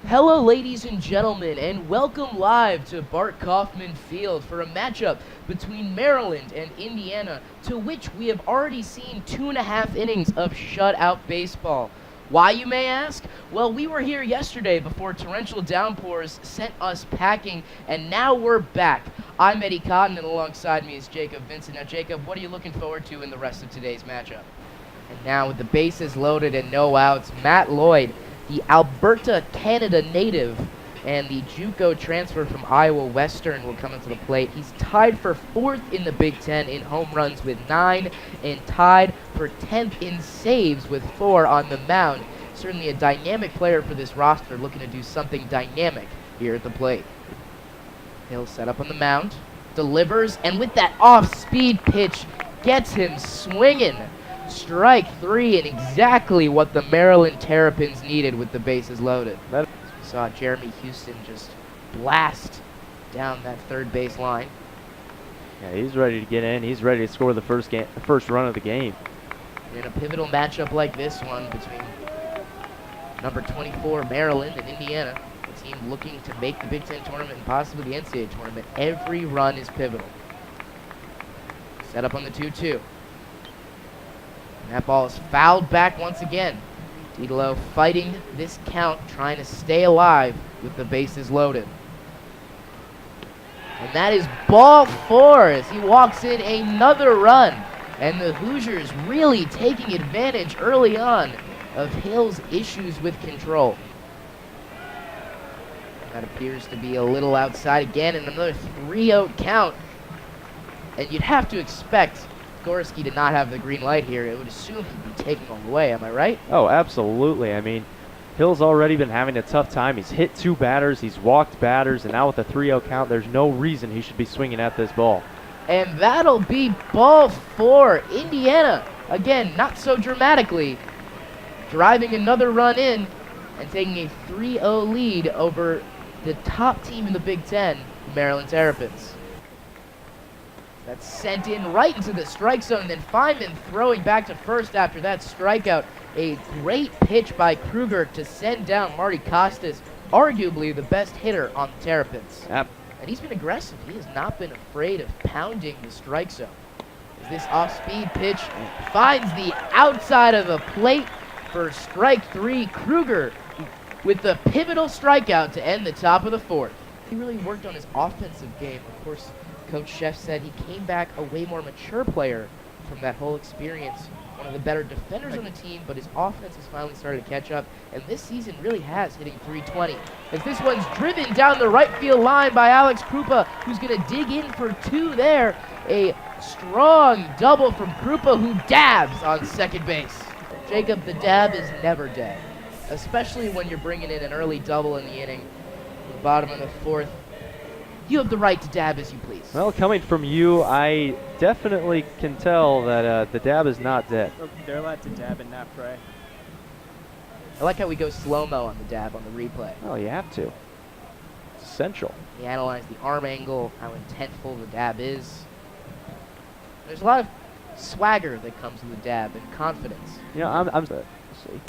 Hello, ladies and gentlemen, and welcome live to Bart Kaufman Field for a matchup between Maryland and Indiana, to which we have already seen 2.5 innings of shutout baseball. Why, you may ask? Well, we were here yesterday before torrential downpours sent us packing, and now we're back. I'm Eddie Cotton, and alongside me is Jacob Vincent. Now, Jacob, what are you looking forward to in the rest of today's matchup? And now with the bases loaded and no outs, Matt Lloyd, the Alberta, Canada native, and the JUCO transfer from Iowa Western will come into the plate. He's tied for 4th in the Big Ten in home runs with 9 and tied for 10th in saves with 4 on the mound. Certainly a dynamic player for this roster, looking to do something dynamic here at the plate. He'll set up on the mound, delivers, and with that off-speed pitch, gets him swinging. Strike 3, and exactly what the Maryland Terrapins needed with the bases loaded. We saw Jeremy Houston just blast down that third base line. Yeah, he's ready to get in. He's ready to score the first run of the game. In a pivotal matchup like this one between number 24 Maryland and Indiana, a team looking to make the Big Ten tournament and possibly the NCAA tournament, every run is pivotal. Set up on the 2-2. That ball is fouled back once again. Didelo fighting this count, trying to stay alive with the bases loaded. And that is ball 4 as he walks in another run. And the Hoosiers really taking advantage early on of Hill's issues with control. That appears to be a little outside again, and another 3-0 count. And you'd have to expect Gorski did not have the green light here. It would assume he'd be taking all the way. Am I right? Oh, absolutely. I mean, Hill's already been having a tough time. He's hit 2 batters, he's walked batters, and now with the 3-0 count, there's no reason he should be swinging at this ball. And that'll be ball 4. Indiana, again, not so dramatically, driving another run in and taking a 3-0 lead over the top team in the Big Ten, the Maryland Terrapins. That's sent in right into the strike zone. Then Feynman throwing back to first after that strikeout. A great pitch by Kruger to send down Marty Costas, arguably the best hitter on the Terrapins. Yep. And he's been aggressive. He has not been afraid of pounding the strike zone. As this off-speed pitch finds the outside of the plate for strike 3. Kruger with the pivotal strikeout to end the top of the 4th. He really worked on his offensive game. Of course, Coach Sheff said he came back a way more mature player from that whole experience. One of the better defenders on the team, but his offense has finally started to catch up, and this season really has, hitting .320. As this one's driven down the right field line by Alex Krupa, who's going to dig in for 2 there. A strong double from Krupa, who dabs on second base. Jacob, the dab is never dead, especially when you're bringing in an early double in the inning, at the bottom of the 4th. You have the right to dab as you please. Well, coming from you, I definitely can tell that the dab is not dead. They're allowed to dab and not pray. I like how we go slow-mo on the dab on the replay. Oh, you have to. It's essential. We analyze the arm angle, how intentful the dab is. There's a lot of swagger that comes with the dab and confidence. You know, I'm see.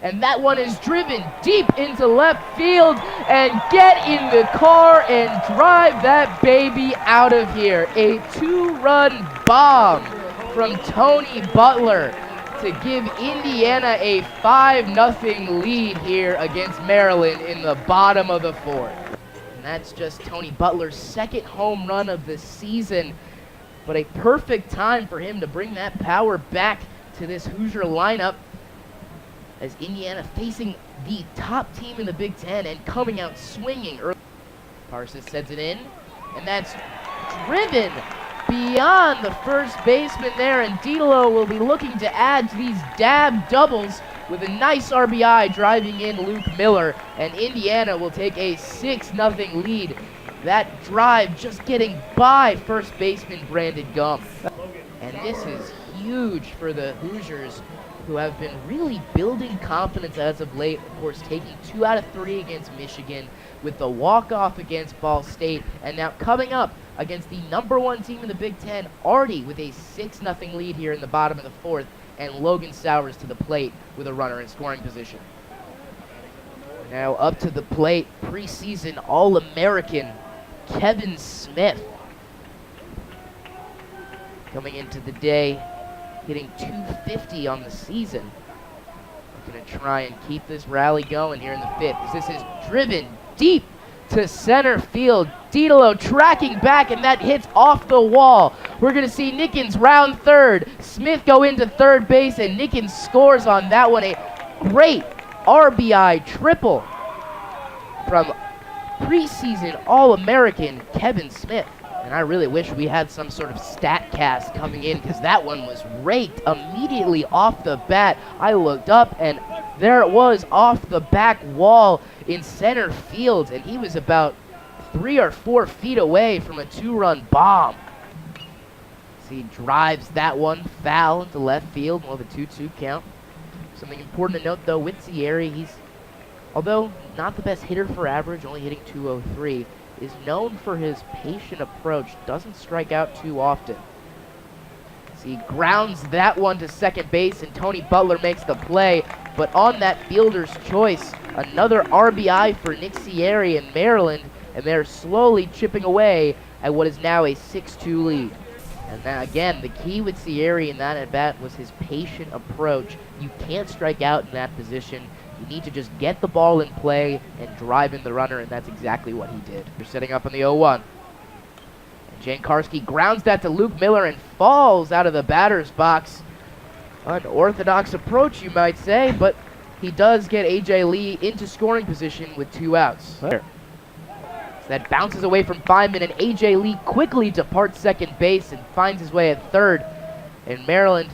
And that one is driven deep into left field, and get in the car and drive that baby out of here. A 2-run bomb from Tony Butler to give Indiana a 5-0 lead here against Maryland in the bottom of the 4th. And that's just Tony Butler's 2nd home run of the season, but a perfect time for him to bring that power back to this Hoosier lineup, as Indiana facing the top team in the Big Ten and coming out swinging early. Parsons sends it in, and that's driven beyond the first baseman there, and Didelo will be looking to add to these dab doubles with a nice RBI driving in Luke Miller, and Indiana will take a 6-0 lead. That drive just getting by first baseman Brandon Gump. And this is huge for the Hoosiers, who have been really building confidence as of late. Of course, taking 2 out of 3 against Michigan, with the walk-off against Ball State, and now coming up against the #1 team in the Big Ten, already with a 6-0 lead here in the bottom of the 4th, and Logan Sowers to the plate with a runner in scoring position. Now up to the plate, preseason All-American Kevin Smith. Coming into the day, hitting .250 on the season. Going to try and keep this rally going here in the 5th, as this is driven deep to center field. Didolo tracking back, and that hits off the wall. We're going to see Nickens round third. Smith go into third base, and Nickens scores on that one. A great RBI triple from preseason All-American Kevin Smith. And I really wish we had some sort of stat cast coming in, because that one was raked immediately off the bat. I looked up, and there it was off the back wall in center field, and he was about 3 or 4 feet away from a 2-run bomb. So he drives that one foul into left field. We'll have a 2-2 count. Something important to note, though, with Cieri, he's, although not the best hitter for average, only hitting .203, is known for his patient approach, doesn't strike out too often. So he grounds that one to second base, and Tony Butler makes the play. But on that fielder's choice, another RBI for Nick Cieri in Maryland, and they're slowly chipping away at what is now a 6-2 lead. And that, again, the key with Cieri in that at-bat was his patient approach. You can't strike out in that position. You need to just get the ball in play and drive in the runner, and that's exactly what he did. They're setting up on the 0-1. And Jankarski grounds that to Luke Miller and falls out of the batter's box. Unorthodox approach, you might say, but he does get A.J. Lee into scoring position with 2 outs. There. So that bounces away from Feynman, and A.J. Lee quickly departs second base and finds his way at third. And Maryland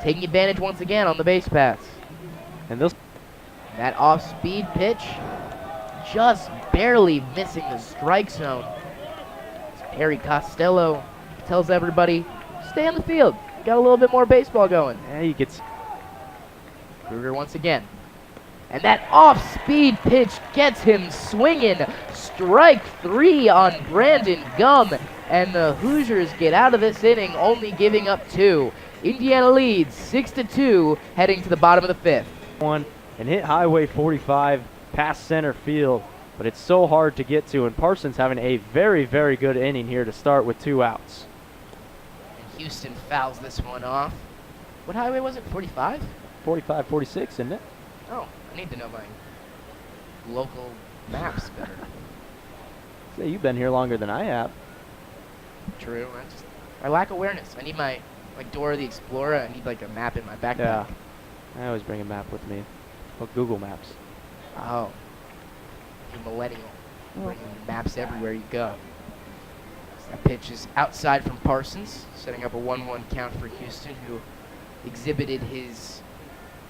taking advantage once again on the base paths. And this That off-speed pitch just barely missing the strike zone. Harry Costello tells everybody, stay on the field. Got a little bit more baseball going. yeah, you get Kruger once again. And that off-speed pitch gets him swinging. Strike 3 on Brandon Gum. And the Hoosiers get out of this inning only giving up 2. Indiana leads 6-2 heading to the bottom of the 5th. one and hit Highway 45 past center field, but it's so hard to get to, and Parsons having a very, very good inning here to start with 2 outs. And Houston fouls this one off. What highway was it? 45? 45, 46, isn't it? Oh, I need to know my local maps better. Say, you've been here longer than I have. True. I lack awareness. I need my Dora the Explorer. I need like a map in my backpack. Yeah. I always bring a map with me. Well, Google Maps. Oh. You're millennial. Bringing maps everywhere you go. So that pitch is outside from Parsons, setting up a 1-1 count for Houston, who exhibited his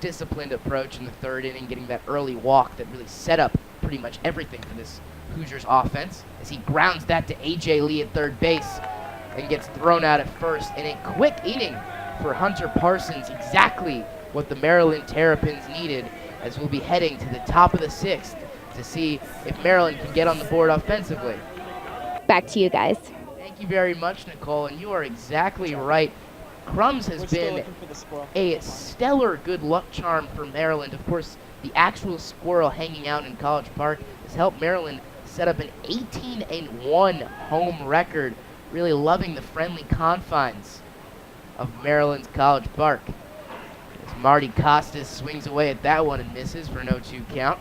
disciplined approach in the 3rd inning, getting that early walk that really set up pretty much everything for this Hoosiers offense, as he grounds that to A.J. Lee at third base and gets thrown out at first. In a quick inning for Hunter Parsons, exactly what the Maryland Terrapins needed, as we'll be heading to the top of the 6th to see if Maryland can get on the board offensively. Back to you guys. Thank you very much, Nicole, and you are exactly right. Crumbs has been a stellar good luck charm for Maryland. Of course, the actual squirrel hanging out in College Park has helped Maryland set up an 18-1 home record, really loving the friendly confines of Maryland's College Park. As Marty Costas swings away at that one and misses for an 0-2 count.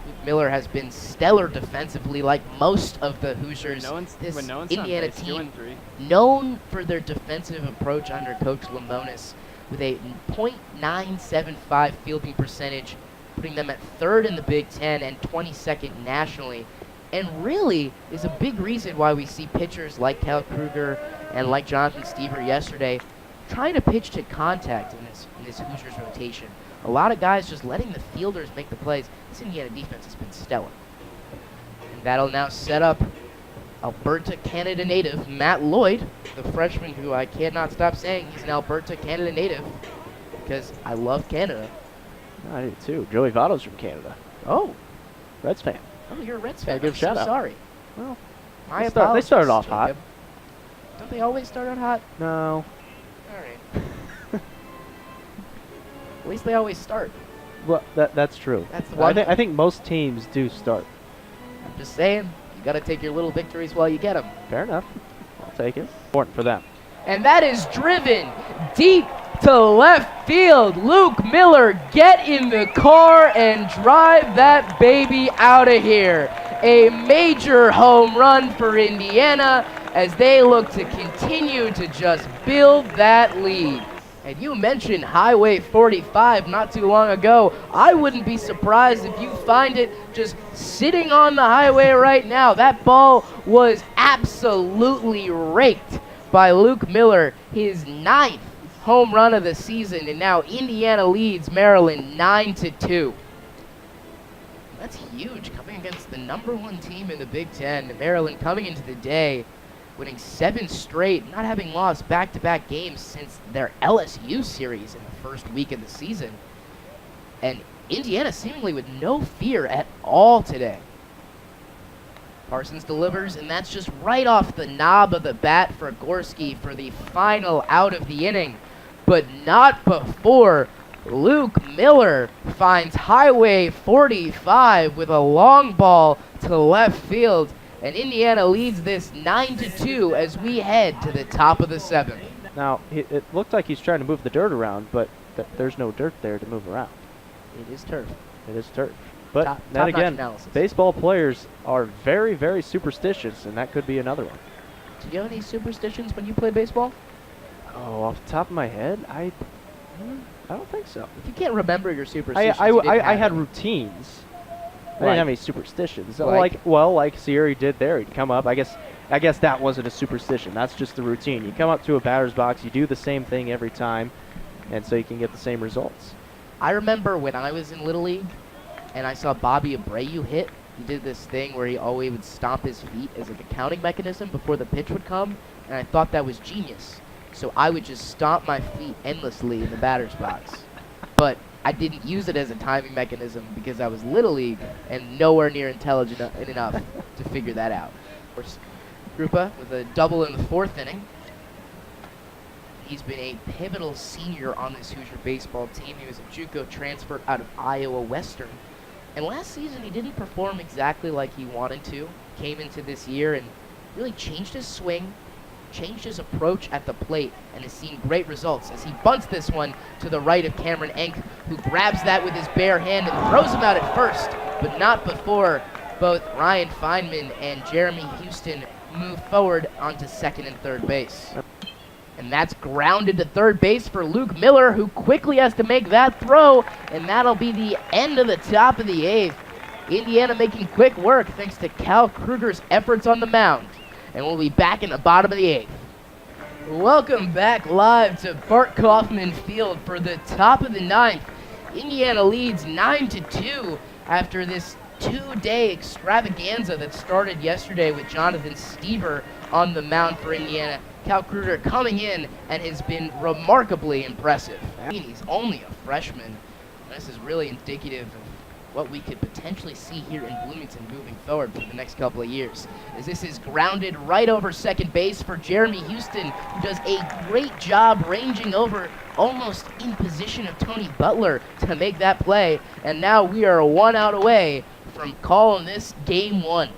Luke Miller has been stellar defensively, like most of the Hoosiers. This Indiana team, known for their defensive approach under Coach Lemonis, with a .975 fielding percentage, putting them at 3rd in the Big Ten and 22nd nationally. And really is a big reason why we see pitchers like Cal Kruger and like Jonathan Stever yesterday trying to pitch to contact in this Hoosiers rotation. A lot of guys just letting the fielders make the plays. This Indiana defense has been stellar. And that'll now set up Alberta, Canada native Matt Lloyd, the freshman who I cannot stop saying he's an Alberta, Canada native, because I love Canada. I do too. Joey Votto's from Canada. Oh, Reds fan. oh, you're a Reds fan. Gotta give I'm a shout so out. sorry. Well, My they apologies, started off hot. Jacob. Don't they always start out hot? No. All right. At least they always start. Well, that's true. That's the I, one. I think most teams do start. I'm just saying, you got to take your little victories while you get them. Fair enough. I'll take it. Important for them. And that is driven deep to left field. Luke Miller, get in the car and drive that baby out of here. A major home run for Indiana as they look to continue to just build that lead. And you mentioned Highway 45 not too long ago. I wouldn't be surprised if you find it just sitting on the highway right now. That ball was absolutely raked by Luke Miller, his 9th home run of the season, and now Indiana leads Maryland 9-2. That's huge, coming against the #1 team in the Big Ten. Maryland coming into the day, winning 7 straight, not having lost back-to-back games since their LSU series in the first week of the season. And Indiana seemingly with no fear at all today. Parsons delivers, and that's just right off the knob of the bat for Gorski for the final out of the inning. But not before Luke Miller finds Highway 45 with a long ball to left field. And Indiana leads this 9-2 as we head to the top of the 7th. Now, it looked like he's trying to move the dirt around, but there's no dirt there to move around. It is turf. It is turf. But then Top-notch again, analysis. baseball players are very, very superstitious, and that could be another one. Did you have any superstitions when you played baseball? Oh, off the top of my head, I don't think so. If you can't remember your superstitions, you didn't I have had them. routines. I Like? didn't have any superstitions. Like? Like Sierra did there. He'd come up. I guess that wasn't a superstition. That's just the routine. You come up to a batter's box, you do the same thing every time, and so you can get the same results. I remember when I was in Little League and I saw Bobby Abreu hit, he did this thing where he always would stomp his feet as like a counting mechanism before the pitch would come, and I thought that was genius. So I would just stomp my feet endlessly in the batter's box. But I didn't use it as a timing mechanism because I was Little League and nowhere near intelligent enough to figure that out. Of course, Grupa with a double in the 4th inning. He's been a pivotal senior on this Hoosier baseball team. He was a JUCO transfer out of Iowa Western. And last season he didn't perform exactly like he wanted to. Came into this year and really changed his swing, changed his approach at the plate, and has seen great results as he bunts this one to the right of Cameron Enck, who grabs that with his bare hand and throws him out at first, but not before both Ryan Feynman and Jeremy Houston move forward onto second and third base. And that's grounded to third base for Luke Miller, who quickly has to make that throw, and that'll be the end of the top of the 8th. Indiana making quick work thanks to Cal Kruger's efforts on the mound. And we'll be back in the bottom of the 8th. Welcome back live to Bart Kaufman Field for the top of the 9th. Indiana leads 9-2 after this 2-day extravaganza that started yesterday with Jonathan Stever on the mound for Indiana. Cal Kruger coming in and has been remarkably impressive. He's only a freshman. This is really indicative of what we could potentially see here in Bloomington moving forward for the next couple of years. As this is grounded right over second base for Jeremy Houston, who does a great job ranging over almost in position of Tony Butler to make that play. And now we are 1 out away from calling this game 1.